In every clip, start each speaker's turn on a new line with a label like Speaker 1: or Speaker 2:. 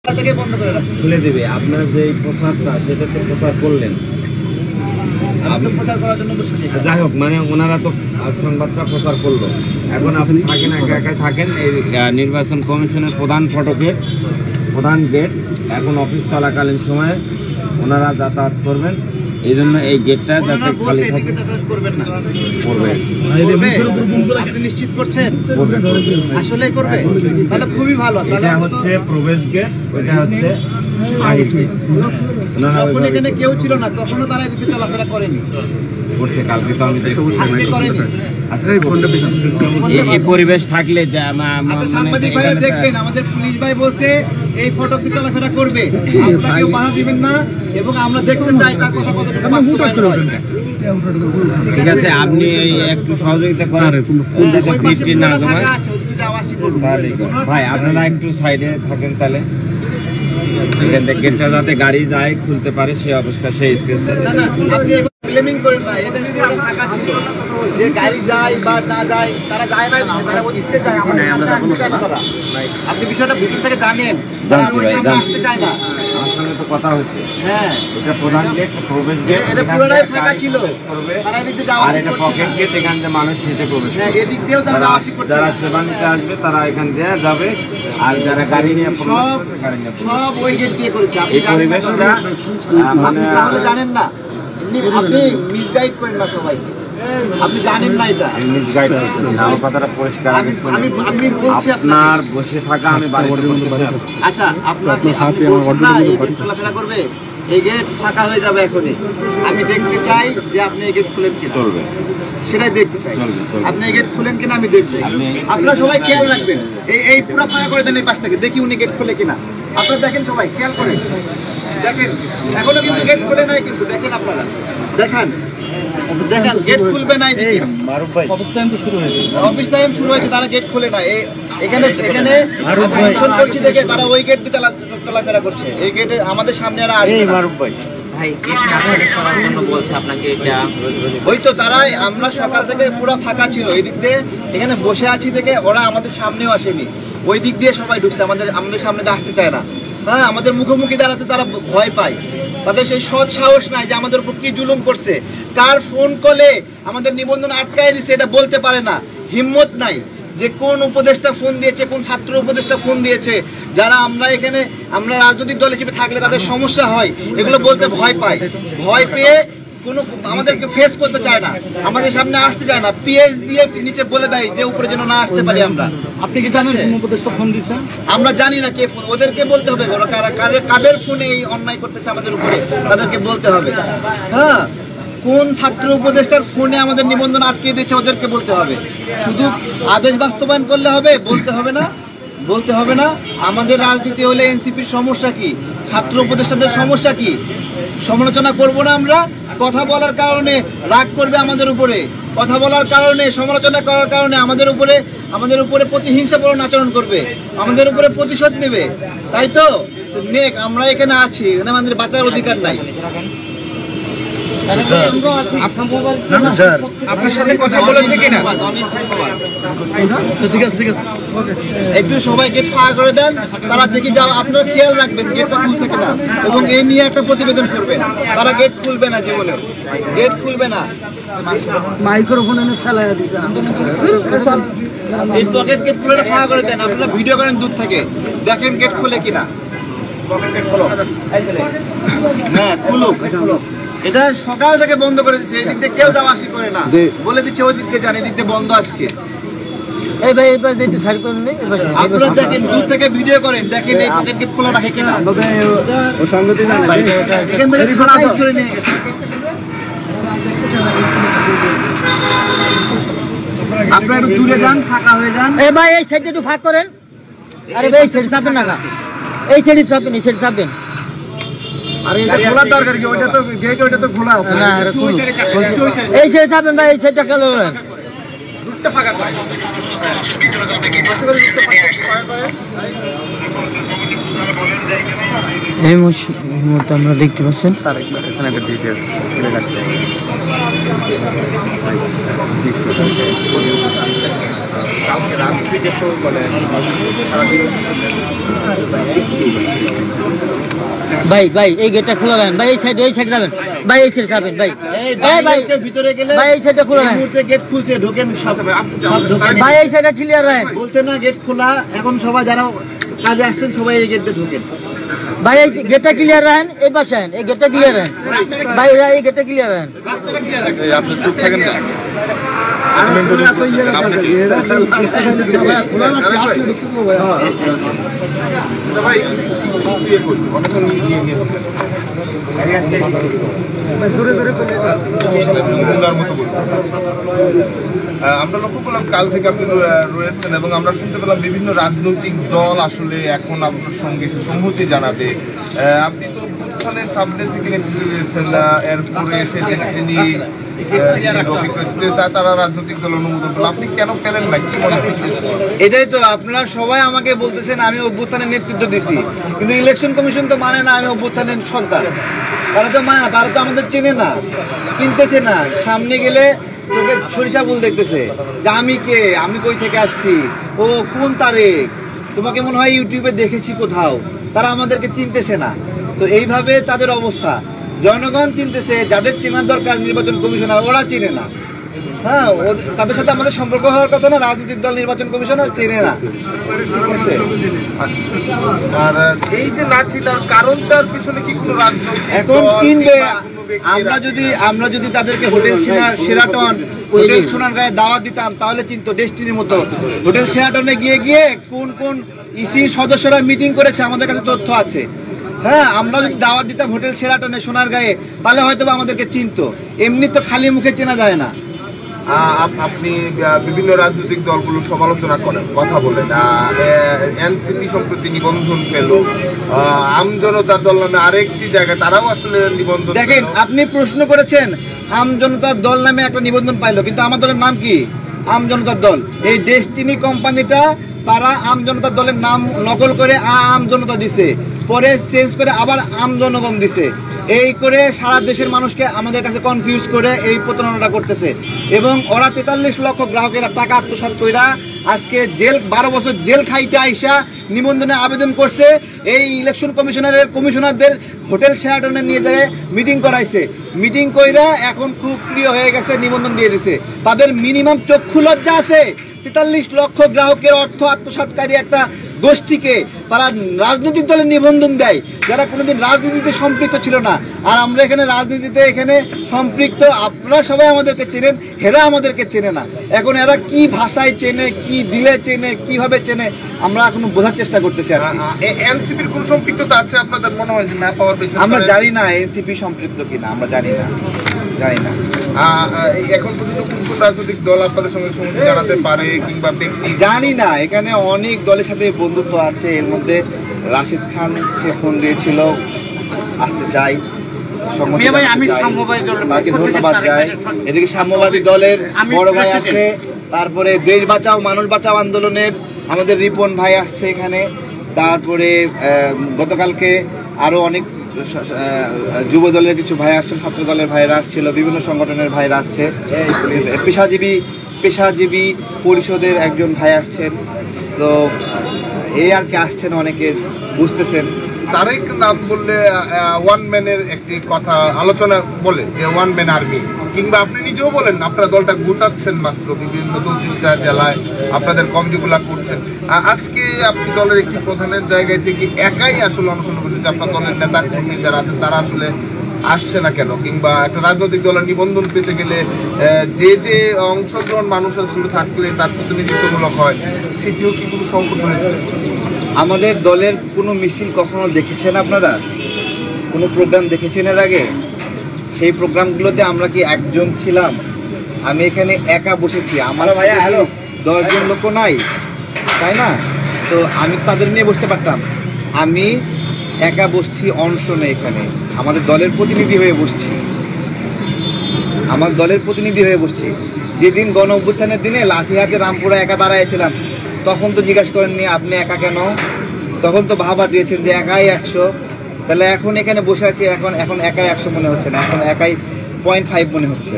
Speaker 1: খুলে দেবে। আপনার যে প্রচারটা সেটা তো প্রচার করলেন, যাই হোক, মানে ওনারা তো সংবাদটা প্রচার করলো। এখন আপনি থাকেন একা একা থাকেন এই নির্বাচন কমিশনের প্রধান ফটকের প্রধান গেট। এখন অফিস চলাকালীন সময়ে ওনারা যাতায়াত করবেন, এই জন্য এই গেটটা যাতে খালি থাকে। করবেন না, করবেন,
Speaker 2: আপনি নিশ্চিত করছেন?
Speaker 1: করবেন,
Speaker 2: আসলে করবে, তাহলে খুবই ভালো।
Speaker 1: এটা হচ্ছে প্রবেশ গেট, ওইটা হচ্ছে বাহির গেট।
Speaker 2: যখন এখানে কেউ ছিল না তখনও তারা এদিকে চলাফেরা করেনি,
Speaker 1: করছে। কালকে তো আমি
Speaker 2: আজকে করেনি।
Speaker 1: এই পরিবেশ থাকলে
Speaker 2: সাংবাদিক ভাইরা দেখবেন, আমাদের পুলিশ ভাই বলছে এই ফটক দিয়ে চলাফেরা করবে, আপনারা কেউ বাধা দিবেন না, এবং আমরা দেখতে চাই তার কথা কতটুকু বাস্তবায়ন হয়।
Speaker 1: ঠিক আছে, আপনি একটু সহযোগিতা করেন বৃষ্টি না জমায়। ভাই আপনারা একটু সাইডে থাকেন, তাহলে এখান থেকে গেটটা যাতে গাড়ি যায় খুলতে পারে সেই অবস্থা, সেই স্পেসটা।
Speaker 2: ক্লেমিং করেন না, এটা যদি ফাঁকা ছিল, যে গাড়ি যায় বা না যায়, তারা যায় না, তারা ইচ্ছে যায়, আমাদের সামনে আসতে চায় না তারা। আপনি বিষয়টা ভিতর থেকে জানেন, তারা আমাদের সামনে আসতে চায় না।
Speaker 1: আমার সঙ্গে তো কথা হচ্ছে।
Speaker 2: হ্যাঁ,
Speaker 1: এটা প্রধান গেট, প্রবেশ গেট,
Speaker 2: এটা পুরোটাই ফাঁকা ছিল, তারা এদিক দিয়ে যাওয়া
Speaker 1: আর এটা পকেট গেট, এখান থেকে মানুষ হেঁটে প্রবেশ করবে।
Speaker 2: হ্যাঁ, এদিক দিয়েও তারা যাওয়া আসা করছে।
Speaker 1: যারা সেবা নিতে আসবে তারা এখান দিয়ে যাবে, আর যারা গাড়ি নিয়ে
Speaker 2: সব ওই গেট দিয়ে করেছে।
Speaker 1: এই পরিবেশটা মানে
Speaker 2: তাহলে জানেন না, আপনি মিসগাইড করেন না সবাইকে, আপনি জানেন না এটা।
Speaker 1: আমার কথাটা পরিষ্কার,
Speaker 2: আমি বলছি
Speaker 1: আপনার বসে থাকা আমি
Speaker 2: আচ্ছা, আপনার চলাফেরা করবে, এই গেট ফাঁকা হয়ে যাবে এখনই। আমি দেখতে চাই যে আপনি এই গেট খুলেন কিনা,
Speaker 1: চলবে
Speaker 2: সেটাই দেখতে চাই। আপনি এই গেট খুলেন কিনা আমি দেখতে চাই। আপনারা সবাই খেয়াল রাখবেন, এই পুরো ফাঁকা করে দেন এই পাশ থেকে, দেখি উনি গেট খুলে কিনা। আপনারা দেখেন, সবাই খেয়াল করেন, দেখেন এখনো কিন্তু গেট খুলে নাই, কিন্তু দেখেন আপনারা, দেখেন দেখেন গেট খুলবে নাই। অফিস টাইম শুরু হয়েছে, তারা গেট খুলে নাই। এখানে করছি দেখে তারা ওই গেট দিয়ে চলাফেরা করছে। এই গেটে আমাদের সামনে আর মারুফ ভাই ওই তো তারাই, আমরা সকাল থেকে পুরো ফাঁকা ছিল, এই দিক দিয়ে এখানে বসে আছি দেখে ওরা আমাদের সামনেও আসেনি, ওই দিক দিয়ে সবাই ঢুকছে, আমাদের সামনে আসতে চায় না। হ্যাঁ, আমাদের মুখোমুখি দাঁড়াতে তারা ভয় পায়, তাদের সেই সৎ সাহস নাই যে আমাদের উপর কি জুলুম করছে, কার ফোন কলে আমাদের নিবন্ধন আটকায় দিচ্ছে এটা বলতে পারে না, হিম্মত নাই যে কোন উপদেষ্টা ফোন দিয়েছে, কোন ছাত্র উপদেষ্টা ফোন দিয়েছে। যারা আমরা রাজনৈতিক দল হিসেবে থাকলে তাদের সমস্যা হয়, এগুলো বলতে ভয় পায়, ভয় পেয়ে কোনো আমাদেরকে ফেস করতে চায় না, আমাদের সামনে আসতে চায় না, পিএস দিয়ে নিচে বলে দেয় যে উপরে যেন না আসতে পারি আমরা।
Speaker 3: আপনি কি জানেন কোন উপদেষ্টা ফোন দিয়েছেন?
Speaker 2: আমরা জানি না কে ফোন, ওদেরকে বলতে হবে, ওরা কাদের ফোনে এই অন্যায় করতেছে আমাদের উপরে, তাদেরকে বলতে হবে। হ্যাঁ, কোন ছাত্র উপদেষ্টার ফোনে আমাদের নিবন্ধন আটকে দিয়েছে ওদেরকে বলতে হবে। শুধু আদেশ বাস্তবায়ন করলে হবে, বলতে হবে না, বলতে হবে না। আমাদের রাজনীতি হলে এনসিপির সমস্যা কি, ছাত্র উপদেষ্টাদের সমস্যা কি, সমালোচনা করব না আমরা। কথা বলার কারণে রাগ করবে আমাদের উপরে, কথা বলার কারণে, সমালোচনা করার কারণে আমাদের উপরে প্রতিহিংসাপূর্ণ আচরণ করবে, আমাদের উপরে প্রতিশোধ নেবে, তাই তো নেক। আমরা এখানে আছি, এখানে আমাদের বাঁচার অধিকার নাই।
Speaker 3: আপনার সাথে কথা বলেছে কিনা? ঠিক আছে, ঠিক আছে,
Speaker 2: একটু সবাই গেট ফাঁকা করে দেন, তারা দেখি যাও, আপনারা খেয়াল রাখবেন গেটটা খুলছে কিনা, এবং এই নিয়ে একটা প্রতিবেদন করবেন। তারা গেট খুলবে না, জীবনে গেট খুলবে না।
Speaker 3: মাইক্রোফোন এনে ফেলাইয়া দিছে।
Speaker 2: এই পকেট গেট খুলে ফাঁকা করে দেন, আপনারা ভিডিও করেন দূর থেকে, দেখেন গেট খুলে কিনা। হ্যাঁ, খুলুক। এটা সকাল থেকে বন্ধ করে দিচ্ছে, এই দিক দিয়ে কেউ যাওয়া আসি করে না, বলে দিচ্ছে ওই দিক দিয়ে যান, এই দিক দিয়ে বন্ধ আজকে। আপনারা দেখেন দূর থেকে ভিডিও করেন, দেখেন এই পকেট গেট খোলা রাখে কিনা। এখান থেকে খারাপ সরে নিয়ে গেছে। আপনারা একটু দূরে যান, ফাঁকা হয়ে যান।
Speaker 3: ভাই এই সাইডে একটু ফাঁক করেন। আরে ভাই এই সাইড চাপবেন না, এই সাইডে চাপবেন, এই সাইড চাপবেন।
Speaker 2: আরে এটা খোলার দরকার কি, ওইটা তো গেট, ওইটা তো খোলা আছে
Speaker 3: না। এই সাইডে চাপবেন ভাই, এই সাইডটা কালো করেন,
Speaker 2: রুটটা ফাঁকা করেন।
Speaker 3: এই মুহূর্তে আমরা দেখতে পাচ্ছেন
Speaker 1: তার এখানে একটা ডিটেইলস
Speaker 4: কালকে রাত থেকে তো মানে সারাদিন
Speaker 3: ভাই ভাই এই গেটটা খোলা রাখেন ভাই, এই সাইডে যাবেন ভাই, এই সাইডে যাবেন ভাই, এই ভাই
Speaker 2: ভিতরে গেলে
Speaker 3: ভাই এই সাইডে খোলা রাখেন
Speaker 2: গেট খুলছে, ঢোকেন
Speaker 3: ভাই, এই সাইডে ক্লিয়ার রাখেন
Speaker 2: বলছে না গেট খোলা। এখন সবাই যারা কাজে আসছেন সবাই এই গেটে ঢোকেন
Speaker 3: ভাই, এই গেটটা ক্লিয়ার রাখেন, এই পাশে আছেন, এই গেটটা ক্লিয়ার রাখেন ভাই, এই গেটটা ক্লিয়ার রাখেন।
Speaker 4: আপনি চুপ থাকেন না। আমরা লক্ষ্য করলাম কাল থেকে আপনি রয়েছেন এবং আমরা শুনতে পেলাম বিভিন্ন রাজনৈতিক দল আসলে এখন আপনার সঙ্গে সংহতি জানাবে। আপনি তো উত্থানের সামনে থেকে নেতৃত্ব দিয়েছেন, এরপরে এসে ডেস্টিনি তারা রাজনৈতিক দল অনুমোদন পেল, আপনি কেন পেলেন না, কি মনে হয়?
Speaker 2: এটাই তো আপনারা সবাই আমাকে বলতেছেন আমি অভ্যুত্থানের নেতৃত্ব দিছি, কিন্তু ইলেকশন কমিশন তো মানে না আমি অভ্যুত্থানের সন্তান। তারা তো মানে না, তারা তো আমাদের চেনে না, চিনতেছে না। সামনে গেলে তোকে সরিষা ফুল দেখতেছে যে আমি কে, আমি কই থেকে আসছি, ও কোন তারিখ, তোমাকে মনে হয় ইউটিউবে দেখেছি কোথাও। তারা আমাদেরকে চিনতেছে না। তো এইভাবে তাদের অবস্থা। জনগণ চিনতেছে, যাদের চেনার দরকার নির্বাচন কমিশনার ওরা চিনে না। হ্যাঁ, তাদের সাথে আমাদের সম্পর্ক হওয়ার কথা না, রাজনৈতিক দল নির্বাচন কমিশনার চেনে না। ঠিক আছে,
Speaker 4: আর এই যে না চিনার কারণটার পিছনে কি কোনো রাজনৈতিক
Speaker 2: এখন চিনবে। আমরা যদি তাদেরকে হোটেল শেরাটন, হোটেল সোনারগাঁয়ে দাওয়াত দিতাম তাহলে চিনতো ডেস্টিনির মতো। হোটেল শেরাটনে গিয়ে কোন কোন ইসির সদস্যরা মিটিং করেছে আমাদের কাছে তথ্য আছে। হ্যাঁ, আমরা যদি দাওয়াত দিতাম হোটেল শেরাটনে সোনারগাঁয়ে তাহলে হয়তো আমাদেরকে চিনতো। এমনি তো খালি মুখে চেনা যায় না।
Speaker 4: আপনি বিভিন্ন রাজনৈতিক দলগুলো সমালোচনা করেন, কথা বলেন। এনসিপি সম্প্রতি নিবন্ধন পেল, আমজনতার দল নামে আরেকটি জায়গায় তারাও আসলে নিবন্ধন।
Speaker 2: দেখেন, আপনি প্রশ্ন করেছেন আমজনতার দল নামে একটা নিবন্ধন পাইলো, কিন্তু আমার দলের নাম কি? আমজনতার দল। এই ডেস্টিনি কোম্পানিটা তারা আমজনতার দলের নাম নকল করে আমজনতা দিছে, পরে চেঞ্জ করে আবার আমজনগণ দিছে। এই করে সারা দেশের মানুষকে আমাদের কাছে কনফিউজ করে এই প্রতারণাটা করতেছে। এবং ওরা 43 লক্ষ গ্রাহকের টাকা আত্মসাৎ কইরা আজকে 12 বছর জেল খাইতে আইসা নিবন্ধনে আবেদন করছে। এই ইলেকশন কমিশনারদের হোটেল শেরাটনে নিয়ে যায় মিটিং করাইছে। মিটিং কইরা এখন খুব প্রিয় হয়ে গেছে, নিবন্ধন দিয়ে দিছে। তাদের মিনিমাম চক্ষু লজ্জা আছে। 43 লক্ষ গ্রাহকের অর্থ আত্মসাৎকারী একটা গোষ্ঠীকে তারা রাজনৈতিক দলের নিবন্ধন দেয়, যারা কোনোদিন রাজনীতিতে সম্পৃক্ত ছিল না। আর আমরা এখানে রাজনীতিতে সম্পৃক্ত। আপনারা সবাই আমাদেরকে চেনেন, এরা আমাদেরকে চেনে না। এখন এরা কি ভাষায় চেনে, কি দিলে চেনে, কিভাবে চেনে, আমরা এখন বোঝার চেষ্টা করতেছি।
Speaker 4: এনসিপির কোন সম্পৃক্ততা আছে আপনাদের মনে হয় যে না পাওয়ার পেছনে?
Speaker 2: আমরা জানি না এনসিপি সম্পৃক্ত কিনা, আমরা জানি না।
Speaker 4: এখন পর্যন্ত কোন কোন রাজনৈতিক দল আপনাদের সঙ্গে সংহতি জানাতে পারে কিংবা ব্যক্তি?
Speaker 2: জানি না, এখানে অনেক দলের সাথে বন্ধুত্ব আছে। এর মধ্যে রাশিদ খান সে ফোন দিয়েছিল, আসতে চাই, তাকে ধন্যবাদ যায়। এদিকে সাম্যবাদী দলের বড় ভাই আছে, তারপরে দেশ বাঁচাও মানুষ বাঁচাও আন্দোলনের আমাদের রিপন ভাই আসছে এখানে। তারপরে গতকালকে আরো অনেক যুব দলের কিছু ভাই আসছে, ছাত্র দলের ভাইরা আসছিল, বিভিন্ন সংগঠনের ভাইরা আসছে, পেশাজীবী পরিষদের একজন ভাই আসছেন। তো এই আর কি আসছেন, অনেকে বুঝতেছেন।
Speaker 4: তারেক নাম বললে ওয়ান ম্যানের একটি কথা আলোচনা বলে যে ওয়ান ম্যান আর্মি, কিংবা আপনি নিজেও বলেন আপনারা দলটা গোছাচ্ছেন মাত্র, বিভিন্ন 34টা জেলায় আপনাদের কমিটিগুলা করছেন। আজকে আপনি দলের একটি প্রধানের জায়গায় থেকে একাই আসলে অনুসরণ করছেন যে আপনার দলের নেতা কর্মী যারা আছেন তারা আসলে আসছে না কেন, কিংবা একটা রাজনৈতিক দলের নিবন্ধন পেতে গেলে যে অংশগ্রহণ মানুষ আসলে থাকলে তার প্রতিনিধিত্বমূলক হয়, সেটিও কি কোনো সংকট হয়েছে?
Speaker 2: আমাদের দলের কোনো মিছিল কখনো দেখেছেন আপনারা? কোনো প্রোগ্রাম দেখেছেন এর আগে? সেই প্রোগ্রামগুলোতে আমরা কি একজন ছিলাম? আমি এখানে একা বসেছি, আমার 10 জন লোক নাই, তাই না? তো আমি তাদের নিয়ে বসতে পারতাম। আমি একা বসছি অনশনে, এখানে আমাদের দলের প্রতিনিধি হয়ে বসছি, যেদিন গণ অভ্যুত্থানের দিনে লাঠি হাতে রামপুরা একা দাঁড়াইছিলাম, তখন তো জিজ্ঞাসা করেননি আপনি একা কেন, তখন তো ভাবা দিয়েছেন যে একাই 100। তাহলে এখন এখানে বসে আছি, এখন একাই 100 মনে হচ্ছে না, এখন একাই 0.5 মনে হচ্ছে।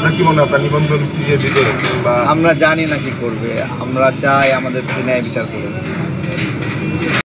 Speaker 4: আপনার কি মনে হয় আপনার নিবন্ধন ফিরিয়ে দিবে বা
Speaker 2: আমরা জানি না কি করবে, আমরা চাই আমাদের প্রতি ন্যায় বিচার করুন।